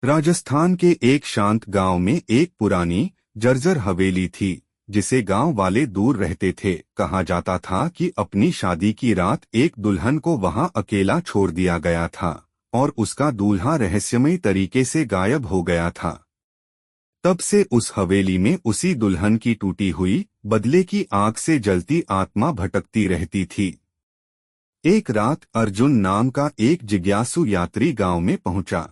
राजस्थान के एक शांत गांव में एक पुरानी जर्जर हवेली थी, जिसे गांव वाले दूर रहते थे। कहा जाता था कि अपनी शादी की रात एक दुल्हन को वहां अकेला छोड़ दिया गया था और उसका दूल्हा रहस्यमयी तरीके से गायब हो गया था। तब से उस हवेली में उसी दुल्हन की टूटी हुई बदले की आग से जलती आत्मा भटकती रहती थी। एक रात अर्जुन नाम का एक जिज्ञासु यात्री गांव में पहुंचा।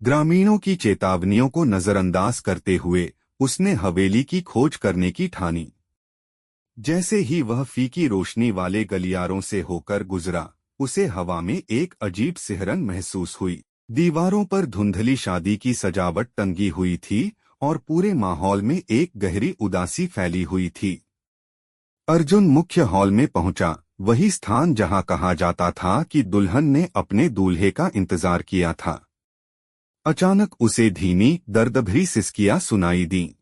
ग्रामीणों की चेतावनियों को नजरअंदाज करते हुए उसने हवेली की खोज करने की ठानी। जैसे ही वह फीकी रोशनी वाले गलियारों से होकर गुजरा, उसे हवा में एक अजीब सिहरन महसूस हुई। दीवारों पर धुंधली शादी की सजावट टंगी हुई थी और पूरे माहौल में एक गहरी उदासी फैली हुई थी। अर्जुन मुख्य हॉल में पहुंचा, वही स्थान जहां कहा जाता था कि दुल्हन ने अपने दूल्हे का इंतजार किया था। अचानक उसे धीमी दर्दभरी सिसकियां सुनाई दी।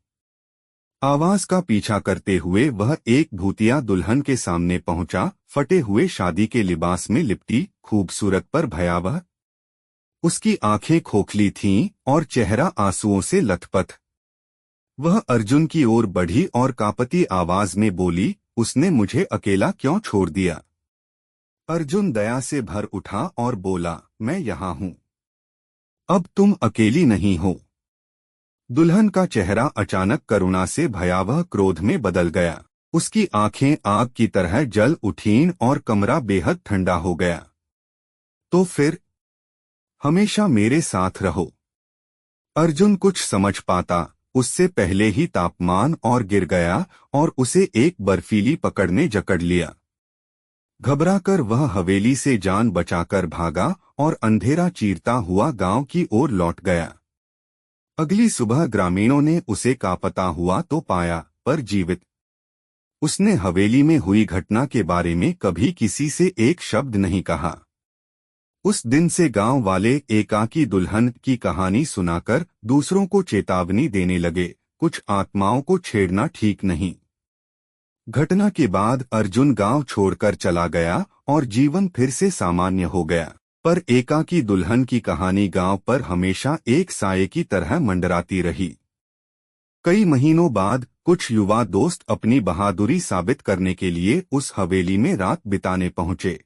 आवाज का पीछा करते हुए वह एक भूतिया दुल्हन के सामने पहुंचा, फटे हुए शादी के लिबास में लिपटी, खूबसूरत पर भयावह। उसकी आंखें खोखली थीं और चेहरा आंसुओं से लथपथ। वह अर्जुन की ओर बढ़ी और कांपती आवाज में बोली, उसने मुझे अकेला क्यों छोड़ दिया? अर्जुन दया से भर उठा और बोला, मैं यहाँ हूँ। अब तुम अकेली नहीं हो। दुल्हन का चेहरा अचानक करुणा से भयावह क्रोध में बदल गया। उसकी आंखें आग की तरह जल उठीं और कमरा बेहद ठंडा हो गया। तो फिर हमेशा मेरे साथ रहो। अर्जुन कुछ समझ पाता उससे पहले ही तापमान और गिर गया और उसे एक बर्फीली पकड़ ने जकड़ लिया। घबराकर वह हवेली से जान बचाकर भागा और अंधेरा चीरता हुआ गांव की ओर लौट गया। अगली सुबह ग्रामीणों ने उसे लापता हुआ तो पाया, पर जीवित। उसने हवेली में हुई घटना के बारे में कभी किसी से एक शब्द नहीं कहा। उस दिन से गांव वाले एकाकी दुल्हन की कहानी सुनाकर दूसरों को चेतावनी देने लगे, कुछ आत्माओं को छेड़ना ठीक नहीं। घटना के बाद अर्जुन गांव छोड़कर चला गया और जीवन फिर से सामान्य हो गया। पर एकाकी दुल्हन की कहानी गांव पर हमेशा एक साये की तरह मंडराती रही। कई महीनों बाद कुछ युवा दोस्त अपनी बहादुरी साबित करने के लिए उस हवेली में रात बिताने पहुंचे।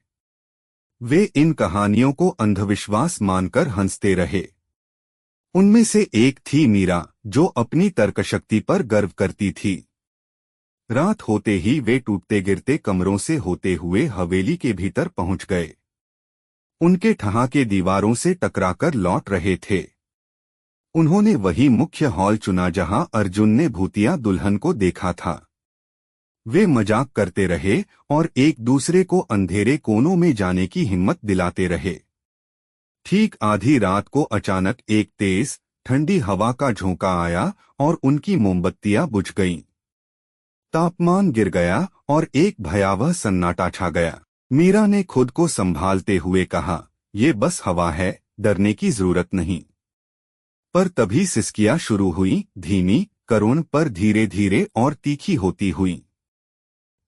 वे इन कहानियों को अंधविश्वास मानकर हंसते रहे। उनमें से एक थी मीरा, जो अपनी तर्कशक्ति पर गर्व करती थी। रात होते ही वे टूटते गिरते कमरों से होते हुए हवेली के भीतर पहुंच गए। उनके ठहाके दीवारों से टकराकर लौट रहे थे। उन्होंने वही मुख्य हॉल चुना जहां अर्जुन ने भूतिया दुल्हन को देखा था। वे मजाक करते रहे और एक दूसरे को अंधेरे कोनों में जाने की हिम्मत दिलाते रहे। ठीक आधी रात को अचानक एक तेज ठंडी हवा का झोंका आया और उनकी मोमबत्तियां बुझ गईं। तापमान गिर गया और एक भयावह सन्नाटा छा गया। मीरा ने खुद को संभालते हुए कहा, ये बस हवा है, डरने की जरूरत नहीं। पर तभी सिसकियां शुरू हुई, धीमी, करुण पर धीरे धीरे और तीखी होती हुई।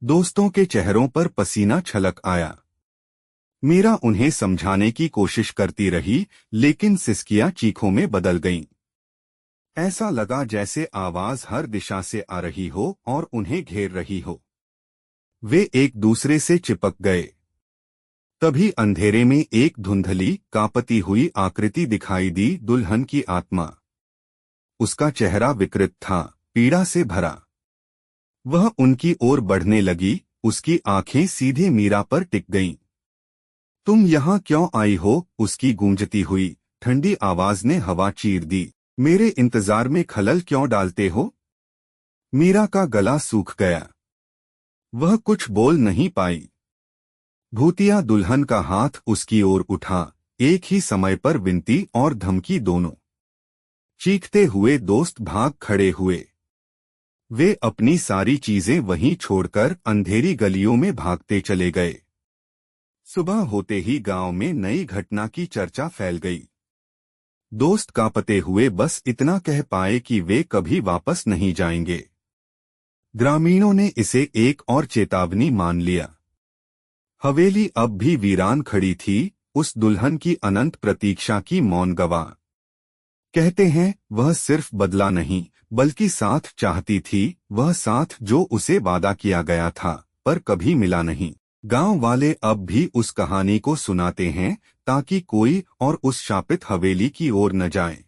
दोस्तों के चेहरों पर पसीना छलक आया। मीरा उन्हें समझाने की कोशिश करती रही, लेकिन सिसकियां चीखों में बदल गईं। ऐसा लगा जैसे आवाज हर दिशा से आ रही हो और उन्हें घेर रही हो। वे एक दूसरे से चिपक गए। तभी अंधेरे में एक धुंधली कांपती हुई आकृति दिखाई दी, दुल्हन की आत्मा। उसका चेहरा विकृत था, पीड़ा से भरा। वह उनकी ओर बढ़ने लगी, उसकी आंखें सीधे मीरा पर टिक गईं। तुम यहाँ क्यों आई हो? उसकी गूंजती हुई ठंडी आवाज ने हवा चीर दी। मेरे इंतजार में खलल क्यों डालते हो? मीरा का गला सूख गया। वह कुछ बोल नहीं पाई। भूतिया दुल्हन का हाथ उसकी ओर उठा, एक ही समय पर विनती और धमकी दोनों। चीखते हुए दोस्त भाग खड़े हुए। वे अपनी सारी चीजें वहीं छोड़कर अंधेरी गलियों में भागते चले गए। सुबह होते ही गांव में नई घटना की चर्चा फैल गई। दोस्त कांपते हुए बस इतना कह पाए कि वे कभी वापस नहीं जाएंगे। ग्रामीणों ने इसे एक और चेतावनी मान लिया। हवेली अब भी वीरान खड़ी थी, उस दुल्हन की अनंत प्रतीक्षा की मौन गवाह। कहते हैं वह सिर्फ बदला नहीं बल्कि साथ चाहती थी, वह साथ जो उसे वादा किया गया था पर कभी मिला नहीं। गांव वाले अब भी उस कहानी को सुनाते हैं ताकि कोई और उस शापित हवेली की ओर न जाए।